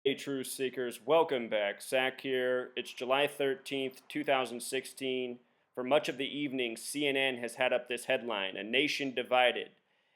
Hey, truth seekers, welcome back. Zach here. It's July 13th, 2016. For much of the evening, CNN has had up this headline, A Nation Divided.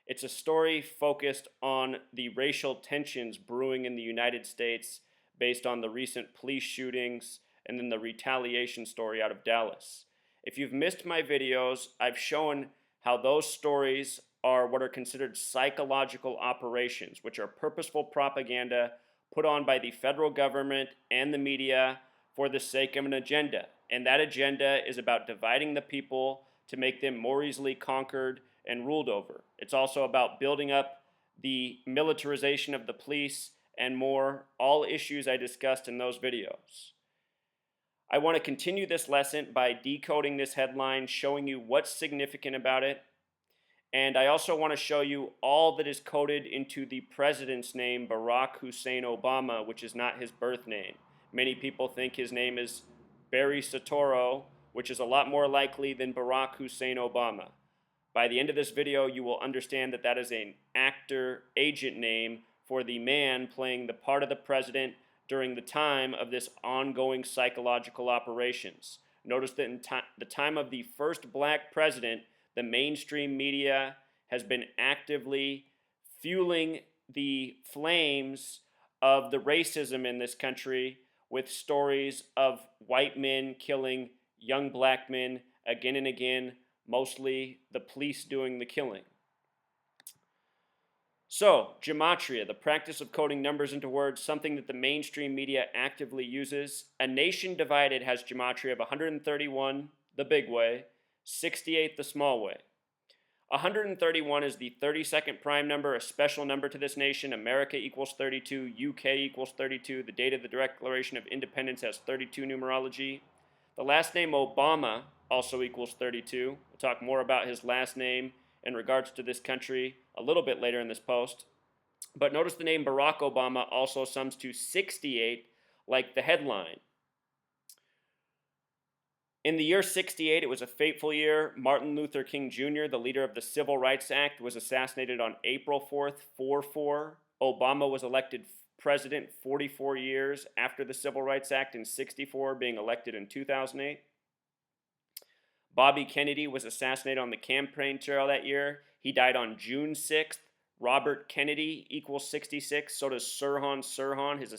It's a story focused on the racial tensions brewing in the United States based on the recent police shootings and then the retaliation story out of Dallas. If you've missed my videos, I've shown how those stories are what are considered psychological operations, which are purposeful propaganda put on by the federal government and the media for the sake of an agenda. And that agenda is about dividing the people to make them more easily conquered and ruled over. It's also about building up the militarization of the police and more, all issues I discussed in those videos. I want to continue this lesson by decoding this headline, showing you what's significant about it, and I also want to show you all that is coded into the president's name, Barack Hussein Obama, which is not his birth name. Many people think his name is Barry Soetoro, which is a lot more likely than Barack Hussein Obama. By the end of this video, you will understand that that is an actor agent name for the man playing the part of the president during the time of this ongoing psychological operations. Notice that in the time of the first black president, the mainstream media has been actively fueling the flames of the racism in this country with stories of white men killing young black men again and again, mostly the police doing the killing. So, Gematria, the practice of coding numbers into words, something that the mainstream media actively uses. A Nation Divided has Gematria of 131, the big way, 68, the small way. 131 is the 32nd prime number, a special number to this nation. America equals 32, UK equals 32. The date of the Declaration of Independence has 32 numerology. The last name Obama also equals 32. We'll talk more about his last name in regards to this country a little bit later in this post. But notice the name Barack Obama also sums to 68, like the headline. In the year 68, it was a fateful year. Martin Luther King Jr., the leader of the Civil Rights Act, was assassinated on April 4th, 4-4. Obama was elected president 44 years after the Civil Rights Act in 64, being elected in 2008. Bobby Kennedy was assassinated on the campaign trail that year. He died on June 6th. Robert Kennedy equals 66. So does Sirhan Sirhan, his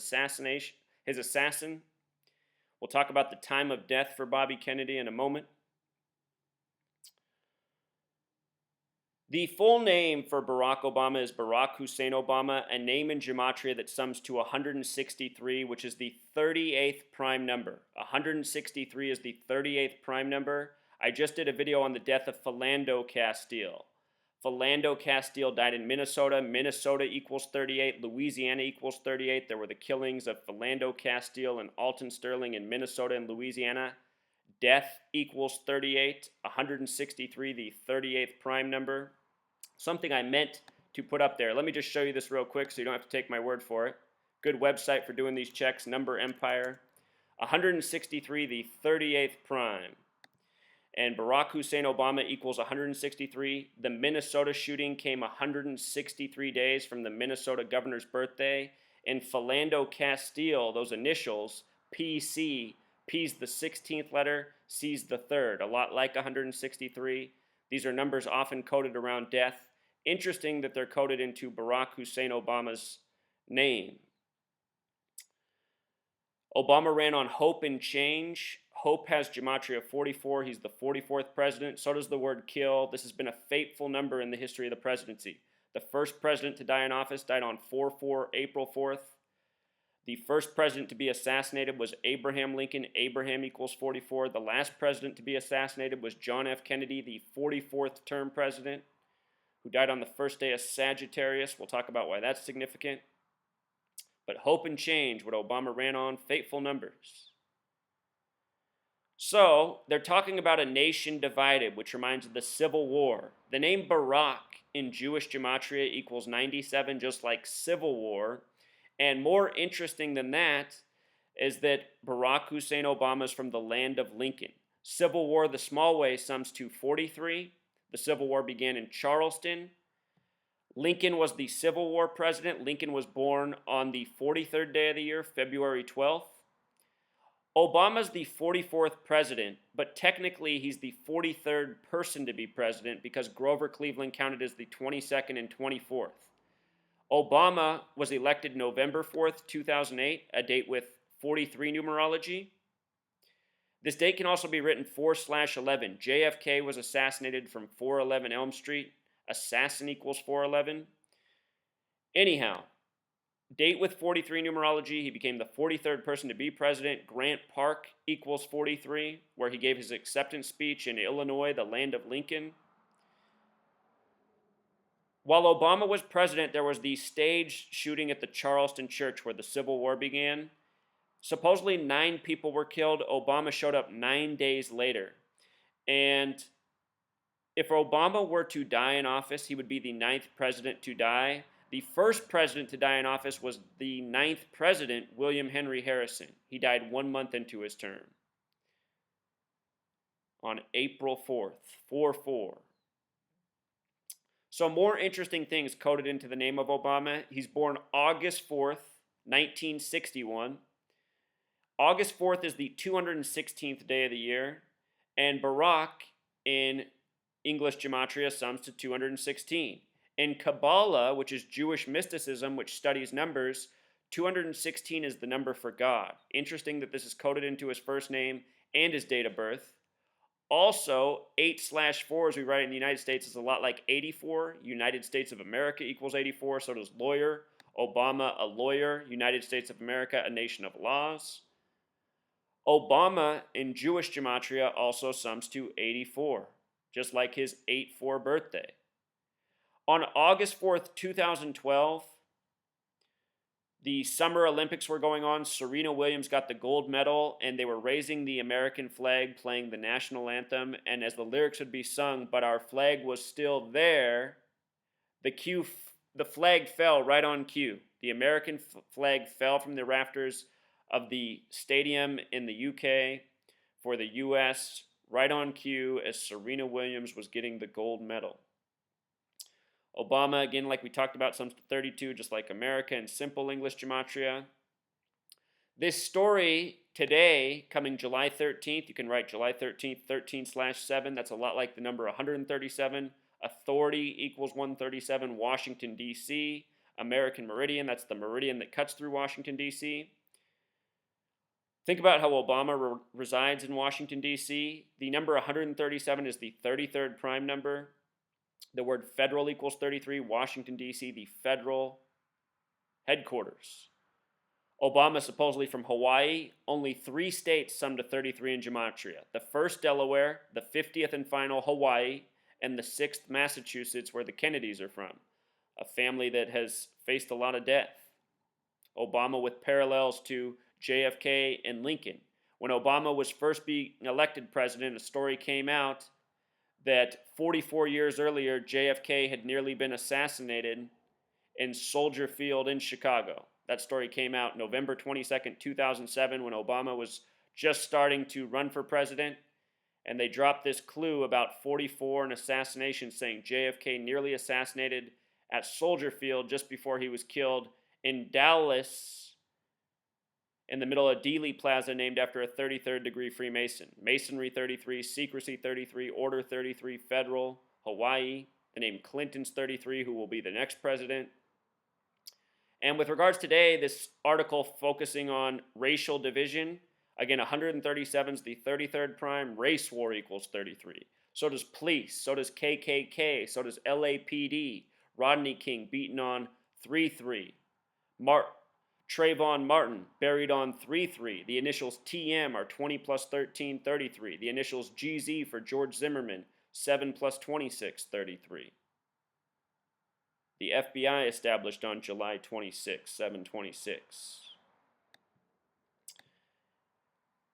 assassin. We'll talk about the time of death for Bobby Kennedy in a moment. The full name for Barack Obama is Barack Hussein Obama, a name in Gematria that sums to 163, which is the 38th prime number. 163 is the 38th prime number. I just did a video on the death of Philando Castile. Philando Castile died in Minnesota. Minnesota equals 38. Louisiana equals 38. There were the killings of Philando Castile and Alton Sterling in Minnesota and Louisiana. Death equals 38. 163, the 38th prime number. Something I meant to put up there. Let me just show you this real quick so you don't have to take my word for it. Good website for doing these checks, Number Empire. 163, the 38th prime. And Barack Hussein Obama equals 163. The Minnesota shooting came 163 days from the Minnesota governor's birthday. And Philando Castile, those initials, PC, P's the 16th letter, C's the 3rd, a lot like 163. These are numbers often coded around death. Interesting that they're coded into Barack Hussein Obama's name. Obama ran on hope and change. Hope has Gematria 44. He's the 44th president. So does the word kill. This has been a fateful number in the history of the presidency. The first president to die in office died on 4-4, April 4th. The first president to be assassinated was Abraham Lincoln. Abraham equals 44. The last president to be assassinated was John F. Kennedy, the 44th term president, who died on the first day of Sagittarius. We'll talk about why that's significant. But hope and change, what Obama ran on, fateful numbers. So, they're talking about a nation divided, which reminds of the Civil War. The name Barack in Jewish Gematria equals 97, just like Civil War. And more interesting than that is that Barack Hussein Obama is from the land of Lincoln. Civil War, the small way, sums to 43. The Civil War began in Charleston. Lincoln was the Civil War president. Lincoln was born on the 43rd day of the year, February 12th. Obama's the 44th president, but technically he's the 43rd person to be president because Grover Cleveland counted as the 22nd and 24th. Obama was elected November 4th, 2008, a date with 43 numerology. This date can also be written 4/11. JFK was assassinated from 411 Elm Street. Assassin equals 411. Anyhow, date with 43 numerology. He became the 43rd person to be president. Grant Park equals 43, where he gave his acceptance speech in Illinois, the land of Lincoln. While Obama was president, there was the staged shooting at the Charleston church where the Civil War began. Supposedly 9 people were killed. Obama showed up 9 days later. And if Obama were to die in office, he would be the 9th president to die. The first president to die in office was the 9th president, William Henry Harrison. He died 1 month into his term on April 4th, 4/4. So more interesting things coded into the name of Obama. He's born August 4th, 1961. August 4th is the 216th day of the year, and Barack in English Gematria sums to 216. In Kabbalah, which is Jewish mysticism, which studies numbers, 216 is the number for God. Interesting that this is coded into his first name and his date of birth. Also, 8/4, as we write in the United States, is a lot like 84. United States of America equals 84, so does lawyer. Obama, a lawyer. United States of America, a nation of laws. Obama in Jewish Gematria also sums to 84, just like his 8/4 birthday. On August 4th, 2012, the Summer Olympics were going on. Serena Williams got the gold medal, and they were raising the American flag, playing the national anthem. And as the lyrics would be sung, "But our flag was still there," the flag fell right on cue. The American flag fell from the rafters of the stadium in the UK for the US, right on cue as Serena Williams was getting the gold medal. Obama, again, like we talked about, sums to 32, just like America in simple English Gematria. This story today, coming July 13th, you can write July 13th, 13/7. That's a lot like the number 137. Authority equals 137, Washington, D.C. American meridian, that's the meridian that cuts through Washington, D.C. Think about how Obama resides in Washington, D.C. The number 137 is the 33rd prime number. The word federal equals 33. Washington, D.C., the federal headquarters. Obama supposedly from Hawaii. Only 3 states sum to 33 in Gematria. The first, Delaware. The 50th and final, Hawaii. And the 6th, Massachusetts, where the Kennedys are from. A family that has faced a lot of death. Obama with parallels to JFK and Lincoln. When Obama was first being elected president, a story came out that 44 years earlier, JFK had nearly been assassinated in Soldier Field in Chicago. That story came out November 22nd, 2007, when Obama was just starting to run for president, and they dropped this clue about 44 and assassination, saying JFK nearly assassinated at Soldier Field just before he was killed in Dallas, in the middle of Dealey Plaza, named after a 33rd degree Freemason. Masonry 33, Secrecy 33, Order 33, Federal, Hawaii. The name Clinton's 33, who will be the next president. And with regards today, this article focusing on racial division. Again, 137 is the 33rd prime. Race war equals 33. So does police. So does KKK. So does LAPD. Rodney King beaten on 3-3. Trayvon Martin, buried on 3-3. The initials TM are 20 plus 13, 33. The initials GZ for George Zimmerman, 7 plus 26, 33. The FBI established on July 26, 726.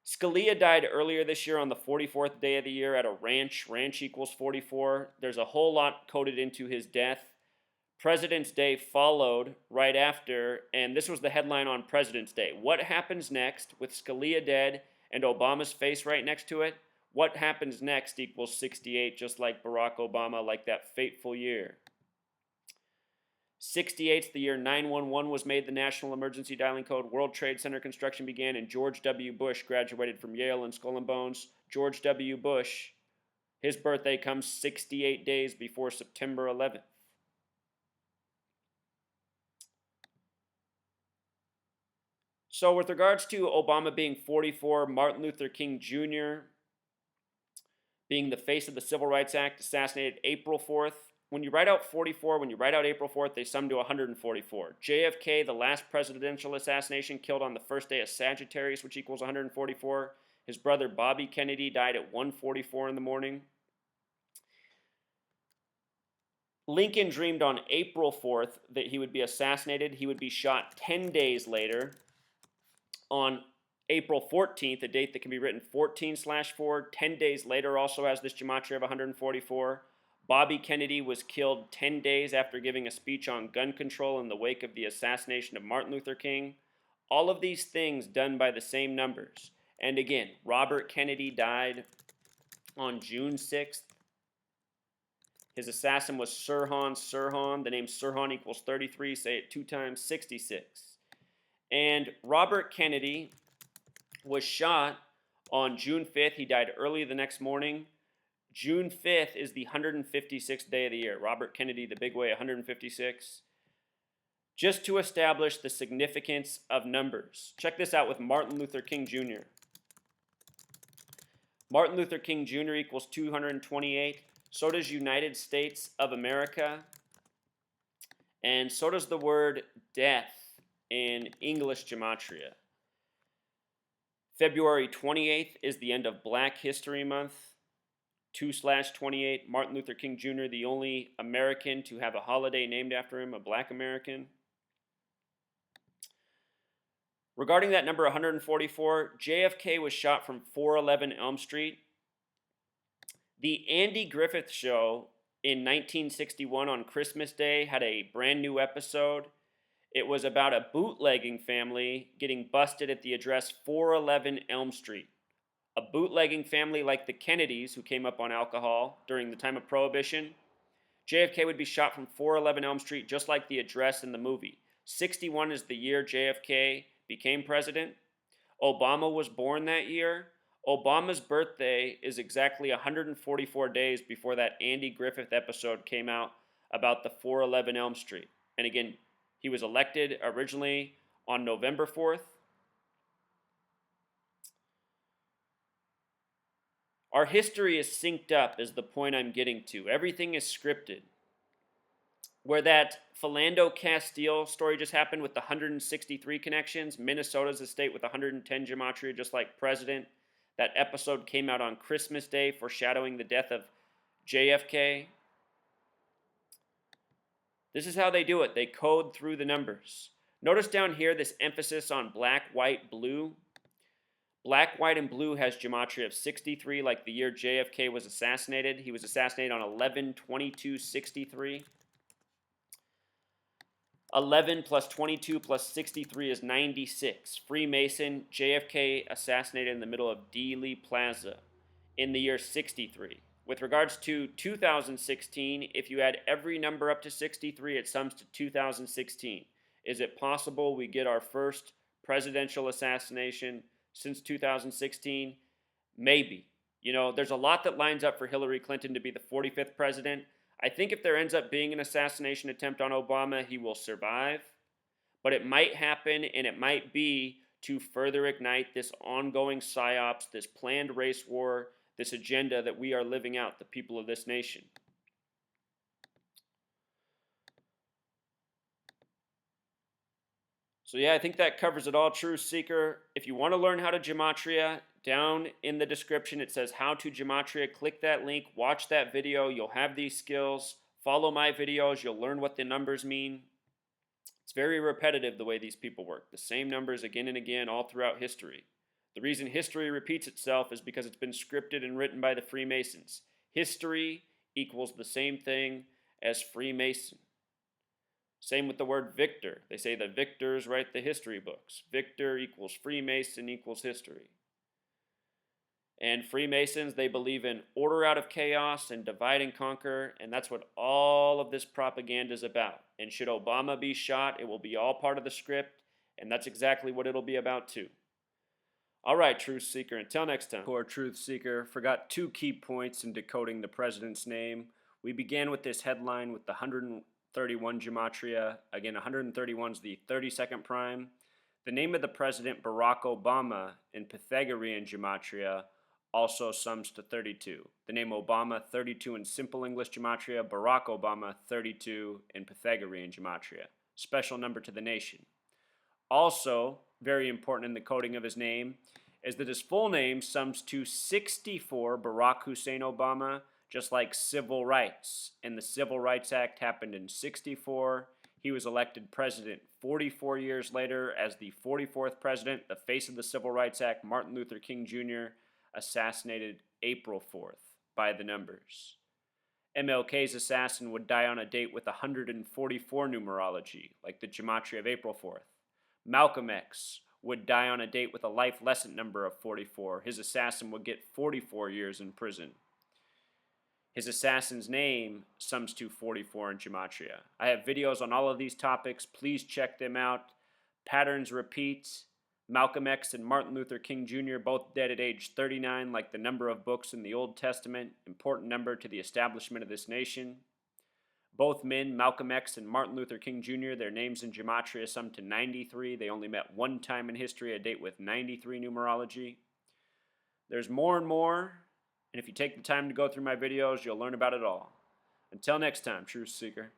Scalia died earlier this year on the 44th day of the year at a ranch. Ranch equals 44. There's a whole lot coded into his death. President's Day followed right after, and this was the headline on President's Day. What happens next with Scalia dead and Obama's face right next to it? What happens next equals 68, just like Barack Obama, like that fateful year. '68, the year 911 was made the national emergency dialing code. World Trade Center construction began, and George W. Bush graduated from Yale and Skull and Bones. George W. Bush, his birthday comes 68 days before September 11th. So with regards to Obama being 44, Martin Luther King Jr. being the face of the Civil Rights Act, assassinated April 4th. When you write out 44, when you write out April 4th, they sum to 144. JFK, the last presidential assassination, killed on the first day of Sagittarius, which equals 144. His brother Bobby Kennedy died at 1:44 in the morning. Lincoln dreamed on April 4th that he would be assassinated. He would be shot 10 days later. On April 14th, a date that can be written 14/4, 10 days later also has this gematria of 144. Bobby Kennedy was killed 10 days after giving a speech on gun control in the wake of the assassination of Martin Luther King. All of these things done by the same numbers. And again, Robert Kennedy died on June 6th. His assassin was Sirhan Sirhan. The name Sirhan equals 33. Say it 2 times, 66. And Robert Kennedy was shot on June 5th. He died early the next morning. June 5th is the 156th day of the year. Robert Kennedy, the big way, 156. Just to establish the significance of numbers. Check this out with Martin Luther King Jr. Martin Luther King Jr. equals 228. So does United States of America. And so does the word death in English gematria. February 28th is the end of Black History Month. 2/28, Martin Luther King Jr., the only American to have a holiday named after him, a Black American. Regarding that number 144, JFK was shot from 411 Elm Street. The Andy Griffith Show in 1961 on Christmas Day had a brand new episode. It was about a bootlegging family getting busted at the address 411 Elm Street. A bootlegging family like the Kennedys, who came up on alcohol during the time of Prohibition. JFK would be shot from 411 Elm Street, just like the address in the movie. 61 is the year JFK became president. Obama was born that year. Obama's birthday is exactly 144 days before that Andy Griffith episode came out about the 411 Elm Street. And again, he was elected originally on November 4th. Our history is synced up is the point I'm getting to. Everything is scripted. Where that Philando Castile story just happened with the 163 connections, Minnesota's a state with 110 gematria, just like president. That episode came out on Christmas Day, foreshadowing the death of JFK. This is how they do it. They code through the numbers. Notice down here this emphasis on black, white, blue. Black, white, and blue has gematria of 63, like the year JFK was assassinated. He was assassinated on 11/22/63. 11 plus 22 plus 63 is 96. Freemason, JFK assassinated in the middle of Dealey Plaza in the year 63. With regards to 2016, if you add every number up to 63, it sums to 2016. Is it possible we get our first presidential assassination since 2016? Maybe. You know, there's a lot that lines up for Hillary Clinton to be the 45th president. I think if there ends up being an assassination attempt on Obama, he will survive. But it might happen, and it might be to further ignite this ongoing psyops, this planned race war, this agenda that we are living out, the people of this nation. So yeah, I think that covers it all, Truth Seeker. If you want to learn how to gematria, down in the description it says how to gematria. Click that link, watch that video, you'll have these skills. Follow my videos, you'll learn what the numbers mean. It's very repetitive the way these people work. The same numbers again and again all throughout history. The reason history repeats itself is because it's been scripted and written by the Freemasons. History equals the same thing as Freemason. Same with the word victor. They say the victors write the history books. Victor equals Freemason equals history. And Freemasons, they believe in order out of chaos and divide and conquer, and that's what all of this propaganda is about. And should Obama be shot, it will be all part of the script, and that's exactly what it'll be about too. All right, Truth Seeker, until next time. Poor Truth Seeker forgot 2 key points in decoding the president's name. We began with this headline with the 131 Gematria. Again, 131 is the 32nd prime. The name of the president, Barack Obama, in Pythagorean Gematria also sums to 32. The name Obama, 32 in simple English Gematria, Barack Obama, 32 in Pythagorean Gematria. Special number to the nation. Also, very important in the coding of his name, is that his full name sums to 64, Barack Hussein Obama, just like civil rights. And the Civil Rights Act happened in 64. He was elected president 44 years later as the 44th president. The face of the Civil Rights Act, Martin Luther King Jr., assassinated April 4th by the numbers. MLK's assassin would die on a date with 144 numerology, like the Gematria of April 4th. Malcolm X would die on a date with a life lesson number of 44. His assassin would get 44 years in prison. His assassin's name sums to 44 in Gematria. I have videos on all of these topics. Please check them out. Patterns repeat. Malcolm X and Martin Luther King Jr. both dead at age 39, like the number of books in the Old Testament, important number to the establishment of this nation. Both men, Malcolm X and Martin Luther King Jr., their names in Gematria sum to 93. They only met one time in history, a date with 93 numerology. There's more and more, and if you take the time to go through my videos, you'll learn about it all. Until next time, Truth Seeker.